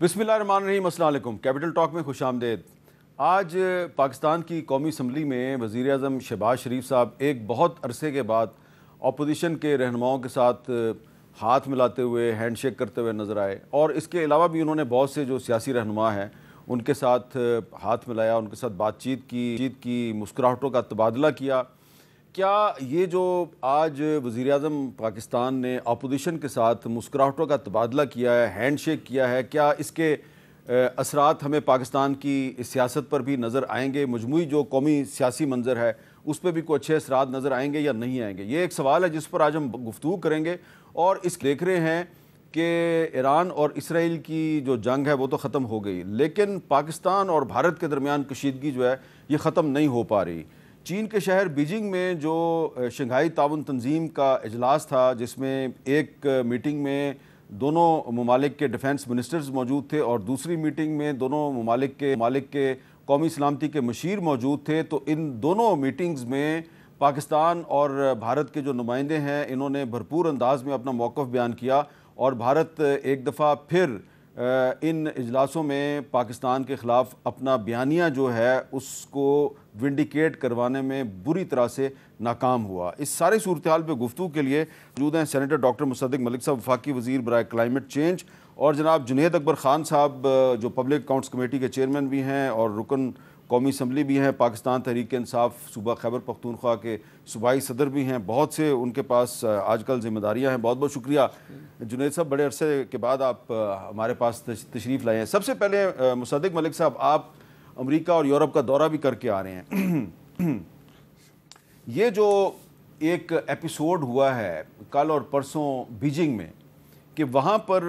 بسم اللہ الرحمن الرحیم، السلام علیکم۔ کیپٹل ٹاک میں خوش آمدید۔ آج پاکستان کی قومی اسمبلی میں وزیر اعظم شہباز شریف صاحب ایک بہت عرصے کے بعد اپوزیشن کے رہنماؤں کے ساتھ ہاتھ ملاتے ہوئے ہینڈ شیک کرتے ہوئے نظر آئے، اور اس کے علاوہ بھی انہوں نے بہت سے جو سیاسی رہنما ہیں ان کے ساتھ ہاتھ ملایا، ان کے ساتھ بات چیت کی، مسکراہٹوں کا تبادلہ کیا۔ کیا یہ جو آج وزیر اعظم پاکستان نے اپوزیشن کے ساتھ مسکراہٹوں کا تبادلہ کیا ہے، ہینڈ شیک کیا ہے، کیا اس کے اثرات ہمیں پاکستان کی سیاست پر بھی نظر آئیں گے؟ مجموعی جو قومی سیاسی منظر ہے اس پہ بھی کوئی اچھے اثرات نظر آئیں گے یا نہیں آئیں گے؟ یہ ایک سوال ہے جس پر آج ہم گفتگو کریں گے۔ اور اس دیکھ رہے ہیں کہ ایران اور اسرائیل کی جو جنگ ہے وہ تو ختم ہو گئی، لیکن پاکستان اور بھارت کے درمیان کشیدگی جو ہے یہ ختم نہیں ہو پا رہی۔ چین کے شہر بیجنگ میں جو شنگھائی تعاون تنظیم کا اجلاس تھا، جس میں ایک میٹنگ میں دونوں ممالک کے ڈیفنس منسٹرز موجود تھے اور دوسری میٹنگ میں دونوں ممالک کے قومی سلامتی کے مشیر موجود تھے، تو ان دونوں میٹنگز میں پاکستان اور بھارت کے جو نمائندے ہیں انہوں نے بھرپور انداز میں اپنا موقف بیان کیا، اور بھارت ایک دفعہ پھر ان اجلاسوں میں پاکستان کے خلاف اپنا بیانیہ جو ہے اس کو ونڈیکیٹ کروانے میں بری طرح سے ناکام ہوا۔ اس ساری صورتحال پہ گفتگو کے لیے موجود ہیں سینیٹر ڈاکٹر مصدق ملک صاحب، وفاقی وزیر برائے کلائمیٹ چینج، اور جناب جنید اکبر خان صاحب جو پبلک اکاؤنٹس کمیٹی کے چیئرمین بھی ہیں اور رکن قومی اسمبلی بھی ہیں، پاکستان تحریک انصاف صوبہ خیبر پختونخوا کے صوبائی صدر بھی ہیں، بہت سے ان کے پاس آج کل ذمہ داریاں ہیں۔ بہت بہت شکریہ جنید صاحب، بڑے عرصے کے بعد آپ ہمارے پاس تشریف لائے ہیں۔ سب سے پہلے مصدق ملک صاحب، آپ امریکہ اور یورپ کا دورہ بھی کر کے آ رہے ہیں، یہ جو ایک ایپیسوڈ ہوا ہے کل اور پرسوں بیجنگ میں کہ وہاں پر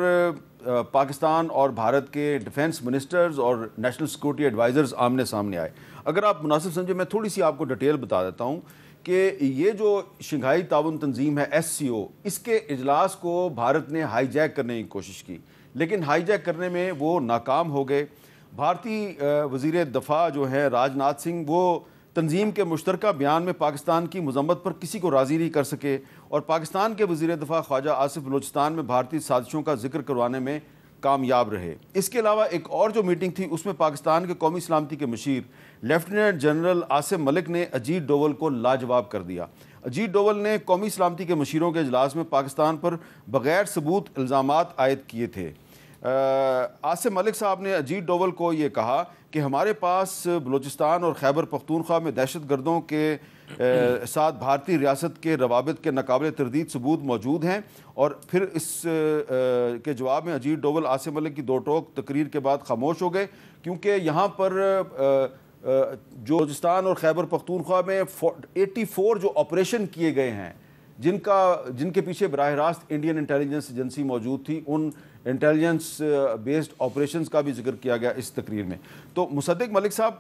پاکستان اور بھارت کے ڈیفنس منسٹرز اور نیشنل سیکورٹی ایڈوائزرز آمنے سامنے آئے، اگر آپ مناسب سمجھے میں تھوڑی سی آپ کو ڈیٹیل بتا دیتا ہوں کہ یہ جو شنگھائی تعاون تنظیم ہے SCO، اس کے اجلاس کو بھارت نے ہائی جیک کرنے کی کوشش کی، لیکن ہائی جیک کرنے میں وہ ناکام ہو گئے۔ بھارتی وزیر دفاع جو ہے راج ناتھ سنگھ، وہ تنظیم کے مشترکہ بیان میں پاکستان کی مذمت پر کسی کو راضی نہیں کر سکے، اور پاکستان کے وزیر دفاع خواجہ آصف بلوچستان میں بھارتی سازشوں کا ذکر کروانے میں کامیاب رہے۔ اس کے علاوہ ایک اور جو میٹنگ تھی اس میں پاکستان کے قومی سلامتی کے مشیر لیفٹیننٹ جنرل عاصم ملک نے اجیت ڈوول کو لاجواب کر دیا۔ اجیت ڈوول نے قومی سلامتی کے مشیروں کے اجلاس میں پاکستان پر بغیر ثبوت الزامات عائد کیے تھے۔ عاصم ملک صاحب نے اجیت ڈوول کو یہ کہا کہ ہمارے پاس بلوچستان اور خیبر پختونخوا میں دہشت گردوں کے ساتھ بھارتی ریاست کے روابط کے ناقابل تردید ثبوت موجود ہیں، اور پھر اس کے جواب میں اجیت ڈوول عاصم ملک کی دو ٹوک تقریر کے بعد خاموش ہو گئے، کیونکہ یہاں پر جو بلوچستان اور خیبر پختونخوا میں 84 جو آپریشن کیے گئے ہیں جن کے پیچھے براہ راست انڈین انٹیلیجنس ایجنسی موجود تھی، ان انٹیلیجنس بیسڈ آپریشنز کا بھی ذکر کیا گیا اس تقریر میں۔ تو مصدق ملک صاحب،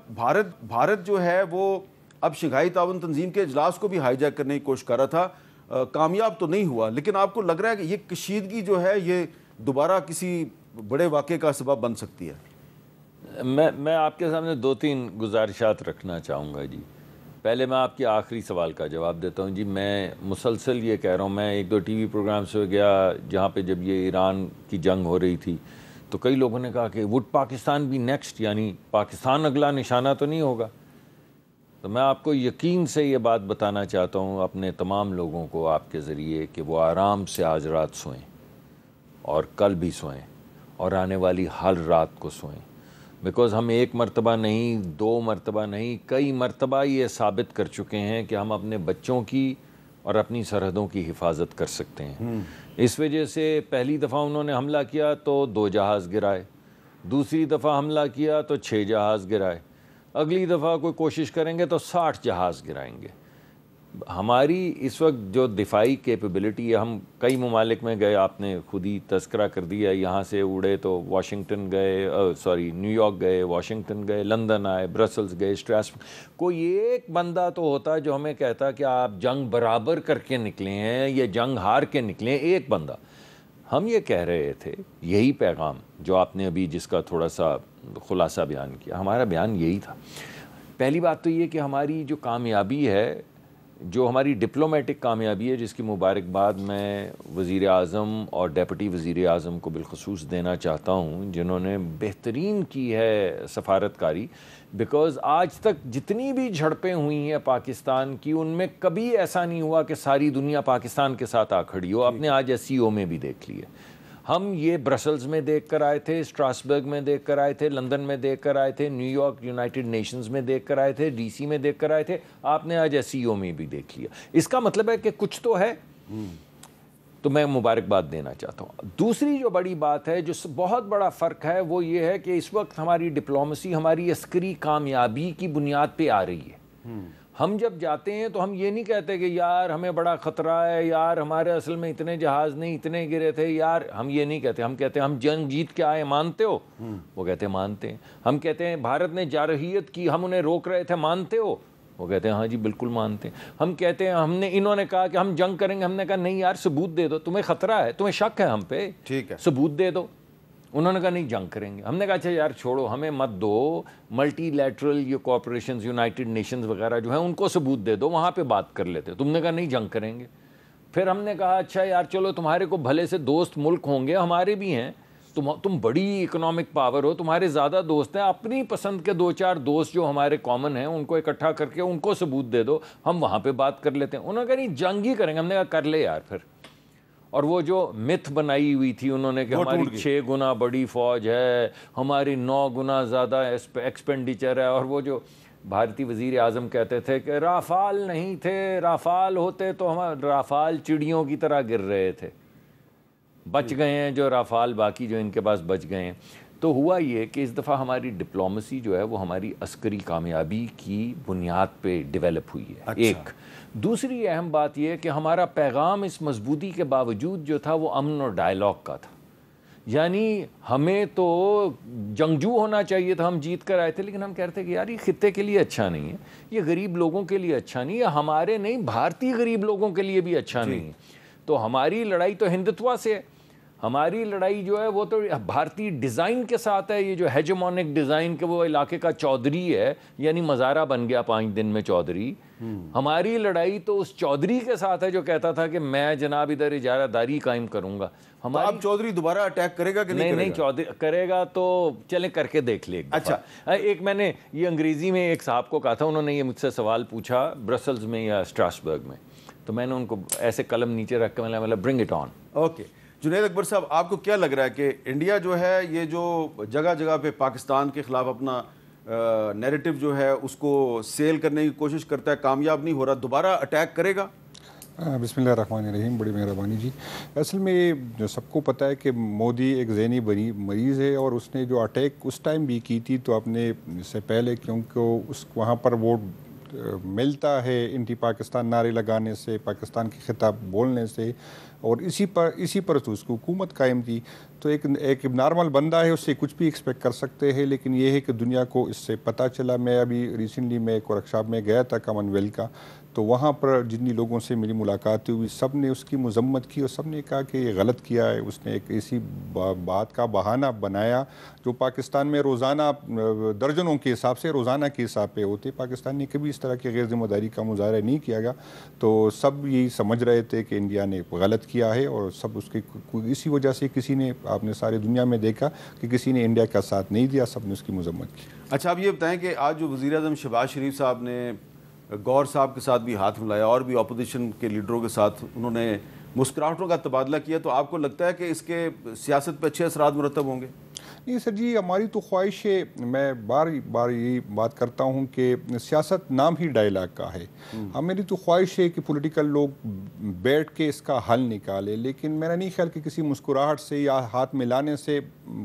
بھارت جو ہے وہ اب شنگھائی تعاون تنظیم کے اجلاس کو بھی ہائی جیک کرنے کی کوشش کر رہا تھا، کامیاب تو نہیں ہوا، لیکن آپ کو لگ رہا ہے کہ یہ کشیدگی جو ہے یہ دوبارہ کسی بڑے واقعے کا سبب بن سکتی ہے؟ میں آپ کے سامنے 2-3 گزارشات رکھنا چاہوں گا جی۔ پہلے میں آپ کے آخری سوال کا جواب دیتا ہوں جی۔ میں مسلسل یہ کہہ رہا ہوں، میں 1-2 ٹی وی پروگرام سے گیا جہاں پہ جب یہ ایران کی جنگ ہو رہی تھی تو کئی لوگوں نے کہا کہ وڈ پاکستان بھی نیکسٹ، یعنی پاکستان اگلا نشانہ تو نہیں ہوگا؟ تو میں آپ کو یقین سے یہ بات بتانا چاہتا ہوں اپنے تمام لوگوں کو آپ کے ذریعے کہ وہ آرام سے آج رات سوئیں، اور کل بھی سوئیں، اور آنے والی ہر رات کو سوئیں، بیکاز ہم 1 مرتبہ نہیں، 2 مرتبہ نہیں، کئی مرتبہ یہ ثابت کر چکے ہیں کہ ہم اپنے بچوں کی اور اپنی سرحدوں کی حفاظت کر سکتے ہیں۔ اس وجہ سے پہلی دفعہ انہوں نے حملہ کیا تو 2 جہاز گرائے، دوسری دفعہ حملہ کیا تو 6 جہاز گرائے، اگلی دفعہ کوئی کوشش کریں گے تو 60 جہاز گرائیں گے۔ ہماری اس وقت جو دفاعی کیپیبلٹی ہے، ہم کئی ممالک میں گئے، آپ نے خود ہی تذکرہ کر دیا، یہاں سے اڑے تو واشنگٹن گئے، نیو یارک گئے، واشنگٹن گئے، لندن آئے، برسلز گئے، اسٹراسبرگ۔ کوئی ایک بندہ تو ہوتا جو ہمیں کہتا کہ آپ جنگ برابر کر کے نکلے ہیں یا جنگ ہار کے نکلے، ایک بندہ۔ ہم یہ کہہ رہے تھے، یہی پیغام جو آپ نے ابھی جس کا تھوڑا سا خلاصہ بیان کیا، ہمارا بیان یہی تھا۔ پہلی بات تو یہ کہ ہماری جو کامیابی ہے جو ہماری ڈپلومیٹک کامیابی ہے جس کی مبارکباد میں وزیر اعظم اور ڈیپٹی وزیر اعظم کو بالخصوص دینا چاہتا ہوں، جنہوں نے بہترین کی ہے سفارتکاری، بیکاز آج تک جتنی بھی جھڑپیں ہوئی ہیں پاکستان کی ان میں کبھی ایسا نہیں ہوا کہ ساری دنیا پاکستان کے ساتھ آ کھڑی ہو. آپ نے آج SCO میں بھی دیکھ لی ہے. ہم یہ برسلز میں دیکھ کر آئے تھے، اسٹراسبرگ میں دیکھ کر آئے تھے، لندن میں دیکھ کر آئے تھے، نیو یارک یونائٹڈ نیشنز میں دیکھ کر آئے تھے، DC میں دیکھ کر آئے تھے. آپ نے آج SCO میں بھی دیکھ لیا. اس کا مطلب ہے کہ کچھ تو ہے. تو میں مبارکباد دینا چاہتا ہوں. دوسری جو بڑی بات ہے، جو بہت بڑا فرق ہے، وہ یہ ہے کہ اس وقت ہماری ڈپلومیسی ہماری عسکری کامیابی کی بنیاد پہ آ رہی ہے. ہم جب جاتے ہیں تو ہم یہ نہیں کہتے کہ یار ہمیں بڑا خطرہ ہے، یار ہمارے اصل میں اتنے جہاز نہیں، اتنے گرے تھے، یار ہم یہ نہیں کہتے. ہم کہتے ہیں ہم جنگ جیت کے آئے، مانتے ہو؟ وہ کہتے ہیں مانتے ہیں. ہم کہتے ہیں بھارت نے جارحیت کی، ہم انہیں روک رہے تھے، مانتے ہو؟ وہ کہتے ہیں ہاں جی بالکل مانتے ہیں. ہم کہتے ہیں انہوں نے کہا کہ ہم جنگ کریں گے، ہم نے کہا نہیں یار ثبوت دے دو، تمہیں خطرہ ہے، تمہیں شک ہے ہم پہ، ٹھیک ہے ثبوت دے دو. انہوں نے کہا نہیں جنگ کریں گے. ہم نے کہا اچھا یار چھوڑو، ہمیں مت دو، ملٹی لیٹرل یہ کوآپریشنز یونائٹڈ نیشنز وغیرہ جو ہیں ان کو ثبوت دے دو، وہاں پہ بات کر لیتے. تم نے کہا نہیں جنگ کریں گے. پھر ہم نے کہا اچھا یار چلو تمہارے کو بھلے سے دوست ملک ہوں گے، ہمارے بھی ہیں، تم بڑی اکنامک پاور ہو، تمہارے زیادہ دوست ہیں، اپنی پسند کے 2-4 دوست جو ہمارے کامن ہیں ان کو اکٹھا کر کے ان کو ثبوت دے دو، ہم وہاں پہ بات کر لیتے ہیں. انہوں نے کہا نہیں جنگ ہی کریں گے. ہم نے کہا کر لے یار پھر. اور وہ جو متھ بنائی ہوئی تھی انہوں نے کہ ہماری 6 گنا بڑی فوج ہے، ہماری 9 گنا زیادہ ایکسپینڈیچر ہے، اور وہ جو بھارتی وزیر اعظم کہتے تھے کہ رافال نہیں تھے، رافال ہوتے تو ہم رافال چڑیوں کی طرح گر رہے تھے. بچ گئے ہیں جو رافال، باقی جو ان کے پاس بچ گئے ہیں. تو ہوا یہ کہ اس دفعہ ہماری ڈپلومیسی جو ہے وہ ہماری عسکری کامیابی کی بنیاد پہ ڈیولپ ہوئی ہے. ایک دوسری اہم بات یہ کہ ہمارا پیغام اس مضبوطی کے باوجود جو تھا وہ امن اور ڈائلاگ کا تھا. یعنی ہمیں تو جنگجو ہونا چاہیے تھا، ہم جیت کر آئے تھے، لیکن ہم کہتے کہ یار یہ خطے کے لیے اچھا نہیں ہے، یہ غریب لوگوں کے لیے اچھا نہیں ہے، ہمارے نہیں بھارتی غریب لوگوں کے لیے بھی اچھا نہیں ہے. تو ہماری لڑائی تو ہندتوا سے ہے، ہماری لڑائی جو ہے وہ تو بھارتی ڈیزائن کے ساتھ ہے. یہ جو ہیجمونک ڈیزائن کے وہ علاقے کا چودھری ہے، یعنی مزارہ بن گیا 5 دن میں چودھری. ہماری لڑائی تو اس چودھری کے ساتھ ہے جو کہتا تھا کہ میں جناب ادھر اجارہ داری قائم کروں گا. اب چودھری دوبارہ اٹیک کرے گا کہ نہیں چودھری کرے گا تو چلیں کر کے دیکھ لے. اچھا ایک میں نے یہ انگریزی میں ایک صاحب کو کہا تھا، انہوں نے یہ مجھ سے سوال پوچھا برسلز میں یا اسٹراسبرگ میں، تو میں نے ان کو ایسے قلم نیچے رکھ کے میں نے bring it on. Okay Junaid Akbar Sahab, آپ کو کیا لگ رہا ہے کہ انڈیا جو ہے یہ جو جگہ جگہ پہ پاکستان کے خلاف اپنا نیریٹو جو ہے اس کو سیل کرنے کی کوشش کرتا ہے، کامیاب نہیں ہو رہا، دوبارہ اٹیک کرے گا؟ بسم اللہ الرحمن الرحیم. بڑی مہربانی جی. اصل میں جو سب کو پتہ ہے کہ مودی ایک ذہنی مریض ہے، اور اس نے جو اٹیک اس ٹائم بھی کی تھی تو اپنے سے پہلے، کیونکہ وہاں پر ووٹ ملتا ہے انٹی پاکستان نعرے لگانے سے، پاکستان کے خطاب بولنے سے، اور اسی پر تو اس کو حکومت قائم تھی. تو ایک نارمل بندہ ہے، اس سے کچھ بھی ایکسپیکٹ کر سکتے ہیں. لیکن یہ ہے کہ دنیا کو اس سے پتہ چلا. میں ابھی ریسنٹلی میں ایک ورکشاپ میں گیا تھا کامن ویلتھ کا، تو وہاں پر جتنی لوگوں سے میری ملاقاتیں ہوئی سب نے اس کی مذمت کی، اور سب نے کہا کہ یہ غلط کیا ہے. اس نے ایک ایسی بات کا بہانہ بنایا جو پاکستان میں روزانہ درجنوں کے حساب سے روزانہ کے حساب پہ ہوتے. پاکستان نے کبھی اس طرح کی غیر ذمہ داری کا مظاہرہ نہیں کیا گا. تو سب یہی سمجھ رہے تھے کہ انڈیا نے غلط کیا ہے، اور سب اس کے اسی وجہ سے کسی نے، آپ نے ساری دنیا میں دیکھا کہ کسی نے انڈیا کا ساتھ نہیں دیا، سب نے اس کی مذمت کی. اچھا آپ یہ بتائیں کہ آج جو وزیر اعظم شہباز شریف صاحب نے گور صاحب کے ساتھ بھی ہاتھ ملایا اور بھی اپوزیشن کے لیڈروں کے ساتھ انہوں نے مسکراہٹوں کا تبادلہ کیا، تو آپ کو لگتا ہے کہ اس کے سیاست پہ اچھے اثرات مرتب ہوں گے؟ نہیں سر جی، ہماری تو خواہش ہے، میں بار یہ بات کرتا ہوں کہ سیاست نام ہی ڈائلاگ کا ہے. میری تو خواہش ہے کہ پولیٹیکل لوگ بیٹھ کے اس کا حل نکالے، لیکن میرا نہیں خیال کہ کسی مسکراہٹ سے یا ہاتھ ملانے سے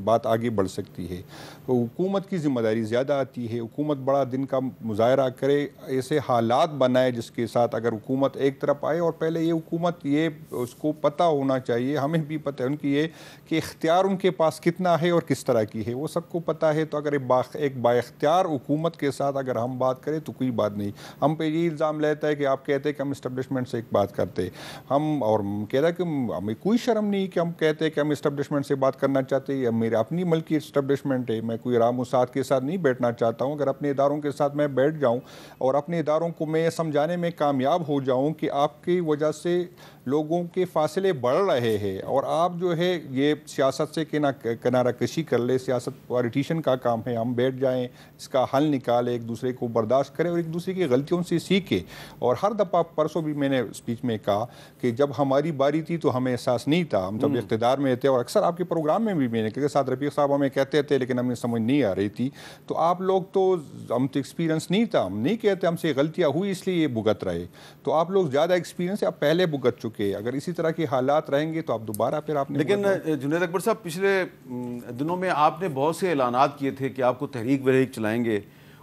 بات آگے بڑھ سکتی ہے. حکومت کی ذمہ داری زیادہ آتی ہے. حکومت بڑا دن کا مظاہرہ کرے، ایسے حالات بنائے جس کے ساتھ اگر حکومت ایک طرف آئے، اور پہلے یہ حکومت یہ اس کو پتہ ہونا چاہیے، ہمیں بھی پتہ ہے ان کی یہ کہ اختیار ان کے پاس کتنا ہے اور کس طرح طرح کی ہے وہ سب کو پتہ ہے. تو اگر ایک بااختیار حکومت کے ساتھ اگر ہم بات کریں تو کوئی بات نہیں. ہم پہ یہ الزام لیتا ہے کہ آپ کہتے ہیں کہ ہم اسٹیبلشمنٹ سے ایک بات کرتے ہم, اور کہہ رہا ہے کہ ہمیں کوئی شرم نہیں کہ ہم کہتے ہیں کہ ہم اسٹیبلشمنٹ سے بات کرنا چاہتے ہیں. میرے اپنی ملکی اسٹیبلشمنٹ ہے, میں کوئی رام اساد کے ساتھ نہیں بیٹھنا چاہتا ہوں. اگر اپنے اداروں کے ساتھ میں بیٹھ جاؤں اور اپنے اداروں کو میں سمجھانے میں کامیاب ہو جاؤں کہ آپ کی وجہ سے لوگوں کے فاصلے بڑھ رہے ہیں اور آپ جو ہے یہ سیاست سے کنارہ کشی کر لے, سیاست پولیٹیشین کا کام ہے, ہم بیٹھ جائیں اس کا حل نکالیں, ایک دوسرے کو برداشت کریں اور ایک دوسرے کی غلطیوں سے سیکھیں. اور ہر دفعہ پرسوں بھی میں نے اسپیچ میں کہا کہ جب ہماری باری تھی تو ہمیں احساس نہیں تھا, ہم جب اقتدار میں تھے, اور اکثر آپ کے پروگرام میں بھی میں نے کہ ساتھ رفیق صاحب ہمیں کہتے تھے لیکن ہمیں سمجھ نہیں آ رہی تھی. تو آپ لوگ تو ہم تو ایکسپیرینس نہیں تھا, ہم نہیں کہتے ہم سے غلطیاں ہوئی اس لیے یہ بھگت رہے. تو آپ لوگ زیادہ ایکسپیرینس ہے, آپ پہلے بھگت چکے. اگر اسی طرح کے حالات رہیں گے تو آپ دوبارہ پھر آپ نے. لیکن جنید اکبر صاحب پچھلے دنوں میں آپ نے بہت سے اعلانات کیے تھے کہ آپ کو تحریک وحریک چلائیں گے,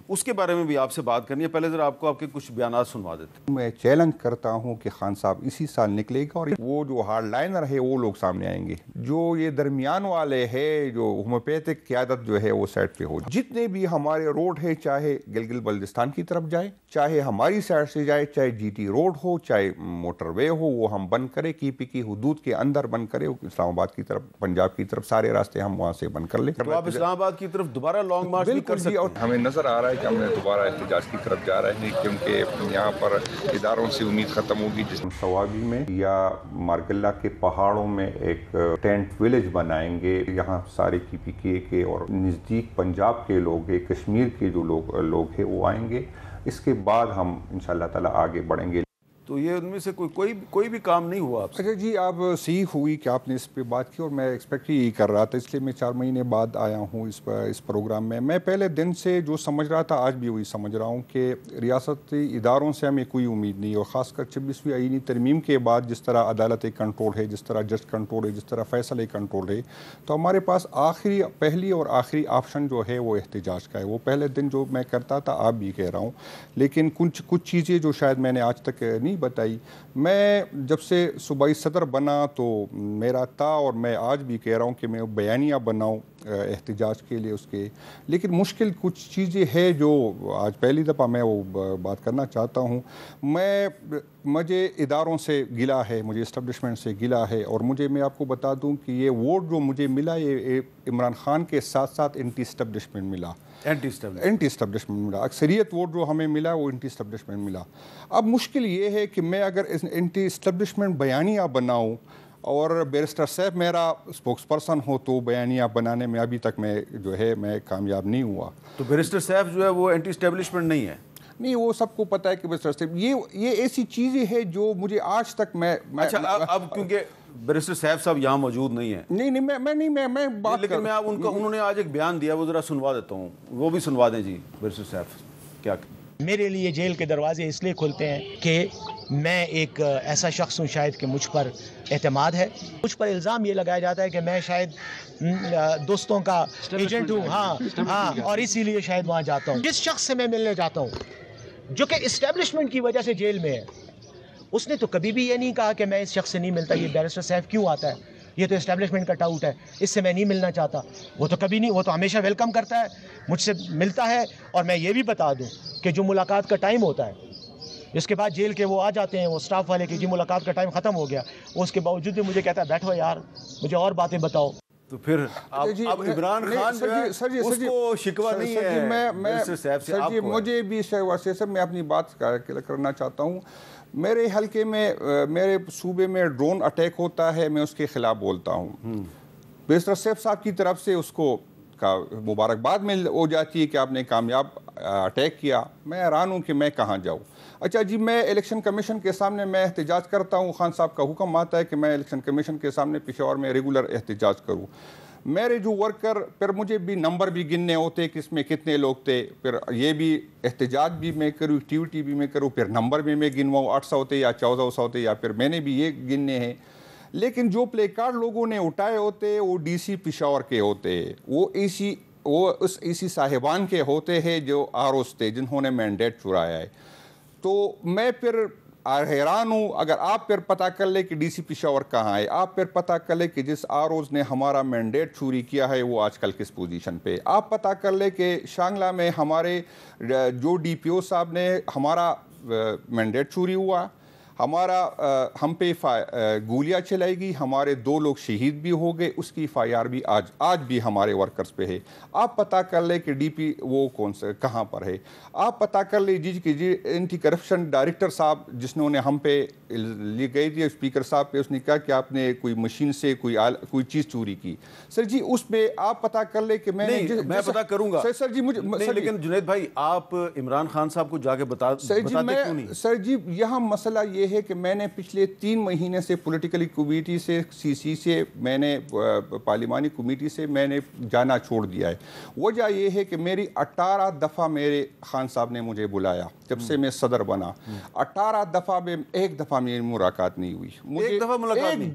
اس کے بارے میں بھی آپ سے بات کرنی ہے. پہلے ذرا آپ کو آپ کے کچھ بیانات سنوا دیتے. میں چیلنج کرتا ہوں کہ خان صاحب اسی سال نکلے گا اور وہ جو ہارڈ لائنر ہے وہ لوگ سامنے آئیں گے. جو یہ درمیان والے ہے, جو ہومیوپیتھک قیادت جو ہے وہ سائڈ پہ ہو. جتنے بھی ہمارے روڈ ہے, چاہے گلگت بلتستان کی طرف جائے, چاہے ہماری سائڈ سے جائے, چاہے جی ٹی روڈ ہو, چاہے موٹر وے ہو, وہ ہم بند کرے, کی پی کی حدود کے اندر بند کرے. اسلام آباد کی طرف, پنجاب کی طرف سارے راستے ہم وہاں سے بند کر لیں. تو آپ اسلام آباد کی طرف دوبارہ لانگ مارچ بھی کر سکتے ہیں. ہمیں نظر آ رہا ہے کہ ہم نے دوبارہ احتجاج کی طرف جا رہے ہیں کیونکہ یہاں پر اداروں سے امید ختم ہوگی. جس سوابی میں یا مارگلہ کے پہاڑوں میں ایک ٹینٹ ویلیج بنائیں گے. یہاں سارے کی پی کے اور نزدیک پنجاب کے لوگ ہیں, کشمیر کے جو لوگ ہیں وہ آئیں گے. اس کے بعد ہم انشاءاللہ تعالی آگے بڑھیں گے. تو یہ ان میں سے کوئی بھی کام نہیں ہوا. اچھا جی, آپ صحیح ہوئی کہ آپ نے اس پہ بات کی اور میں ایکسپیکٹ ہی کر رہا تھا, اس لیے میں 4 مہینے بعد آیا ہوں اس پروگرام میں. میں پہلے دن سے جو سمجھ رہا تھا آج بھی وہی سمجھ رہا ہوں کہ ریاستی اداروں سے ہمیں کوئی امید نہیں, اور خاص کر 26ویں آئینی ترمیم کے بعد جس طرح عدالت کنٹرول ہے, جس طرح جج کنٹرول ہے, جس طرح فیصلے کنٹرول ہے, تو ہمارے پاس پہلی اور آخری آپشن جو ہے وہ احتجاج کا ہے. وہ پہلے دن جو میں کرتا تھا آپ بھی کہہ رہا ہوں, لیکن کچھ چیزیں جو شاید میں نے آج تک نہیں بتائی. میں جب سے صوبائی صدر بنا تو میرا تھا, اور میں آج بھی کہہ رہا ہوں کہ میں بیانیہ بناؤں احتجاج کے لیے اس کے, لیکن مشکل کچھ چیزیں ہیں جو آج پہلی دفعہ میں وہ بات کرنا چاہتا ہوں. مجھے اداروں سے گلا ہے, مجھے اسٹیبلشمنٹ سے گلا ہے, اور میں آپ کو بتا دوں کہ یہ ووٹ جو مجھے ملا یہ عمران خان کے ساتھ ساتھ اینٹی اسٹیبلشمنٹ ملا. اینٹی اسٹیبلشمنٹ ملا, اکثریت ووٹ جو ہمیں ملا وہ اینٹی اسٹیبلشمنٹ ملا. اب مشکل یہ ہے کہ میں اگر اینٹی اسٹیبلشمنٹ بیانیہ بناؤں اور بیرسٹر صاحب میرا اسپوکس پرسن ہو تو بیانیہ بنانے میں ابھی تک میں کامیاب نہیں ہوا. تو بیرسٹر صاحب جو ہے وہ اینٹی اسٹیبلشمنٹ نہیں ہے؟ نہیں, وہ سب کو پتہ ہے کہ بیرسٹر صاحب یہ ایسی چیزیں ہیں جو مجھے آج تک اچھا, اب کیونکہ بیرسٹر صاحب یہاں موجود نہیں ہیں. میں بات لیکن میں انہوں نے آج ایک بیان دیا, وہ ذرا سنوا دیتا ہوں, وہ بھی سنوا دیں. جی بیرسٹر صاحب کیا؟ میرے لیے جیل کے دروازے اس لیے کھلتے ہیں کہ میں ایک ایسا شخص ہوں شاید کہ مجھ پر اعتماد ہے. مجھ پر الزام یہ لگایا جاتا ہے کہ میں شاید دوستوں کا ایجنٹ ہوں, ہاں, اور اسی لیے شاید وہاں جاتا ہوں. جس شخص سے میں ملنے جاتا ہوں جو کہ اسٹیبلشمنٹ کی وجہ سے جیل میں ہے, اس نے تو کبھی بھی یہ نہیں کہا کہ میں اس شخص سے نہیں ملتا, یہ بیرسٹر صاحب کیوں آتا ہے, یہ تو اسٹیبلشمنٹ کا ٹاؤٹ ہے, اس سے میں نہیں ملنا چاہتا. وہ تو کبھی نہیں, وہ تو ہمیشہ ویلکم کرتا ہے, مجھ سے ملتا ہے. اور میں یہ بھی بتا دوں کہ جو ملاقات کا ٹائم ہوتا ہے, اس کے بعد جیل کے وہ آ جاتے ہیں, وہ سٹاف والے کی جی ملاقات کا ٹائم ختم ہو گیا, وہ اس کے باوجود بھی مجھے کہتا ہے بیٹھو یار مجھے اور باتیں بتاؤ. تو پھر اب عمران خان جو ہے اس کو شکوہ نہیں ہے بیرسٹر صاحب سے. آپ کو مجھے بھی میں اپنی بات کرنا چاہتا ہوں. میرے حلقے میں, میرے صوبے میں ڈرون اٹیک ہوتا ہے, میں اس کے خلاف بولتا ہوں. بیرسٹر صاحب کی طرف سے اس کو مبارکباد میں ہو جاتی ہے کہ آپ نے کامیاب اٹیک کیا. میں حیران ہوں کہ میں کہاں جاؤں. اچھا جی, میں الیکشن کمیشن کے سامنے میں احتجاج کرتا ہوں. خان صاحب کا حکم آتا ہے کہ میں الیکشن کمیشن کے سامنے پشاور میں ریگولر احتجاج کروں. میرے جو ورکر, پھر مجھے بھی نمبر بھی گننے ہوتے کہ اس میں کتنے لوگ تھے, پھر یہ بھی احتجاج بھی میں کروں, ایکٹیویٹی بھی میں کروں, پھر نمبر بھی میں گنواؤں 800 تھے یا 1400 تھے, یا پھر میں نے بھی یہ گننے ہیں. لیکن جو پلے کارڈ لوگوں نے اٹھائے ہوتے وہ ڈی سی پشاور کے ہوتے, وہ اس اے سی صاحبان کے ہوتے ہیں جو آر اوز تھے جنہوں نے مینڈیٹ چرایا ہے. تو میں پھر حیران ہوں. اگر آپ پھر پتہ کر لیں کہ ڈی سی پشاور کہاں ہے, آپ پھر پتہ کر لیں کہ جس آروز نے ہمارا مینڈیٹ چوری کیا ہے وہ آج کل کس پوزیشن پہ, آپ پتہ کر لیں کہ شانگلہ میں ہمارے جو ڈی پی او صاحب نے ہمارا مینڈیٹ چوری ہوا, ہم پہ گولیاں چلائی گئی, ہمارے 2 لوگ شہید بھی ہو گئے, اس کی ایف آئی آر بھی آج بھی ہمارے ورکرز پہ ہے. آپ پتہ کر لیں کہ ڈی پی وہ کون سے کہاں پر ہے. آپ پتہ کر لیں جی اینٹی کرپشن ڈائریکٹر صاحب جس نے ہم پہ لی گئی تھی اسپیکر صاحب پہ, اس نے کہا کہ آپ نے کوئی مشین سے کوئی چیز چوری کی. سر جی اس پہ آپ پتہ کر لیں کہ میں پتہ کروں گا سر جی مجھے, لیکن جنید بھائی آپ عمران خان صاحب کو جا کے بتاتے کیوں نہیں؟ سر جی یہاں مسئلہ یہ ہے کہ میں نے پچھلے 3 مہینے سے پولیٹیکل کمیٹی سے سی سے میں نے پارلیمانی کمیٹی سے میں نے جانا چھوڑ دیا ہے. وجہ یہ ہے کہ میری 18 دفعہ میرے خان صاحب نے مجھے بلایا جب سے میں صدر بنا. 18 دفعہ میں ایک دفعہ میری ملاقات نہیں ہوئی, ایک